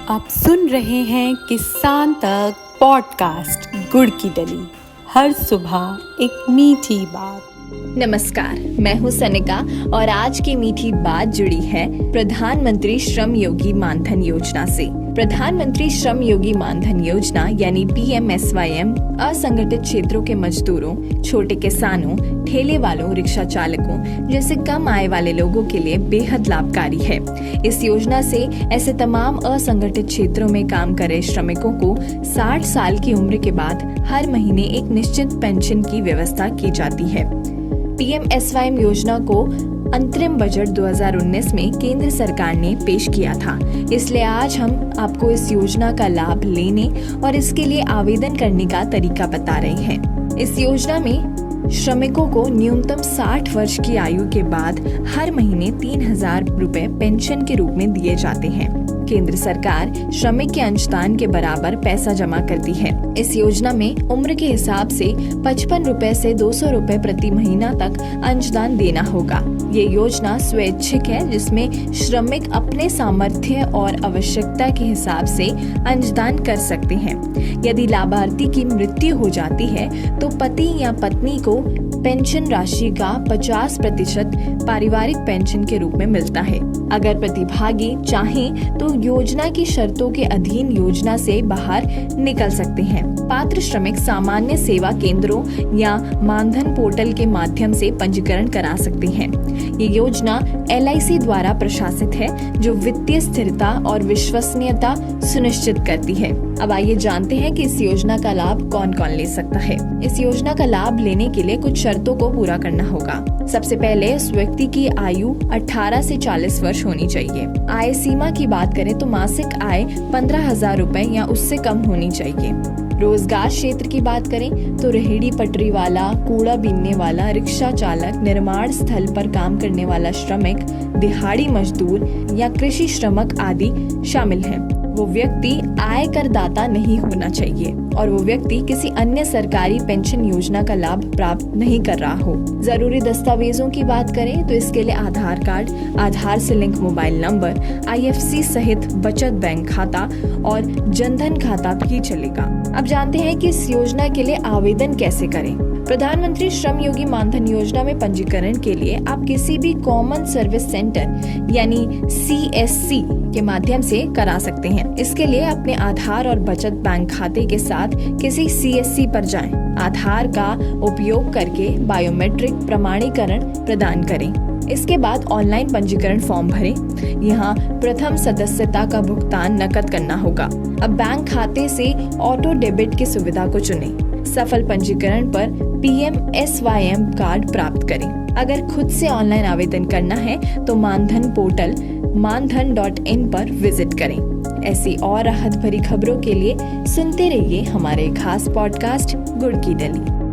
आप सुन रहे हैं किसान तक पॉडकास्ट गुड़ की डली। हर सुबह एक मीठी बात। नमस्कार, मैं हूँ सनिका और आज की मीठी बात जुड़ी है प्रधानमंत्री श्रम योगी मानधन योजना से। प्रधानमंत्री श्रम योगी मानधन योजना यानी PMSYM असंगठित क्षेत्रों के मजदूरों, छोटे किसानों, ठेले वालों, रिक्शा चालकों जैसे कम आय वाले लोगों के लिए बेहद लाभकारी है। इस योजना से ऐसे तमाम असंगठित क्षेत्रों में काम करे श्रमिकों को 60 साल की उम्र के बाद हर महीने एक निश्चित पेंशन की व्यवस्था की जाती है। PMSYM योजना को अंतरिम बजट 2019 में केंद्र सरकार ने पेश किया था, इसलिए आज हम आपको इस योजना का लाभ लेने और इसके लिए आवेदन करने का तरीका बता रहे हैं। इस योजना में श्रमिकों को न्यूनतम 60 वर्ष की आयु के बाद हर महीने 3,000 रुपए पेंशन के रूप में दिए जाते हैं। केंद्र सरकार श्रमिक के अंशदान के बराबर पैसा जमा करती है। इस योजना में उम्र के हिसाब से 55 रुपए से 200 रुपए प्रति महीना तक अंशदान देना होगा। ये योजना स्वैच्छिक है, जिसमें श्रमिक अपने सामर्थ्य और आवश्यकता के हिसाब से अंशदान कर सकते हैं। यदि लाभार्थी की मृत्यु हो जाती है तो पति या पत्नी को पेंशन राशि का 50% पारिवारिक पेंशन के रूप में मिलता है। अगर प्रतिभागी चाहें तो योजना की शर्तों के अधीन योजना से बाहर निकल सकते हैं। पात्र श्रमिक सामान्य सेवा केंद्रों या मानधन पोर्टल के माध्यम से पंजीकरण करा सकते हैं। ये योजना LIC द्वारा प्रशासित है, जो वित्तीय स्थिरता और विश्वसनीयता सुनिश्चित करती है। अब आइए जानते हैं कि इस योजना का लाभ कौन कौन ले सकता है। इस योजना का लाभ लेने के लिए कुछ शर्तों को पूरा करना होगा। सबसे पहले उस व्यक्ति की आयु 18 से 40 वर्ष होनी चाहिए। आय सीमा की बात करें तो मासिक आय 15,000 रुपए या उससे कम होनी चाहिए। रोजगार क्षेत्र की बात करें तो रेहड़ी पटरी वाला, कूड़ा बीनने वाला, रिक्शा चालक, निर्माण स्थल पर काम करने वाला श्रमिक, दिहाड़ी मजदूर या कृषि श्रमिक आदि शामिल हैं। वो व्यक्ति आय करदाता नहीं होना चाहिए और वो व्यक्ति किसी अन्य सरकारी पेंशन योजना का लाभ प्राप्त नहीं कर रहा हो। जरूरी दस्तावेजों की बात करें तो इसके लिए आधार कार्ड, आधार से लिंक मोबाइल नंबर, IFC सहित बचत बैंक खाता और जनधन खाता भी चलेगा। अब जानते हैं कि इस योजना के लिए आवेदन कैसे करें। प्रधानमंत्री श्रम योगी मानधन योजना में पंजीकरण के लिए आप किसी भी कॉमन सर्विस सेंटर यानी CSC के माध्यम से करा सकते हैं। इसके लिए अपने आधार और बचत बैंक खाते के साथ किसी CSC पर जाएं। आधार का उपयोग करके बायोमेट्रिक प्रमाणीकरण प्रदान करें। इसके बाद ऑनलाइन पंजीकरण फॉर्म भरें। यहाँ प्रथम सदस्यता का भुगतान नकद करना होगा। अब बैंक खाते से ऑटो डेबिट की सुविधा को चुनें। सफल पंजीकरण पर PMSYM कार्ड प्राप्त करें। अगर खुद से ऑनलाइन आवेदन करना है तो मानधन पोर्टल मानधन.in पर विजिट करें। ऐसी और राहत भरी खबरों के लिए सुनते रहिए हमारे खास पॉडकास्ट गुड़ की डली।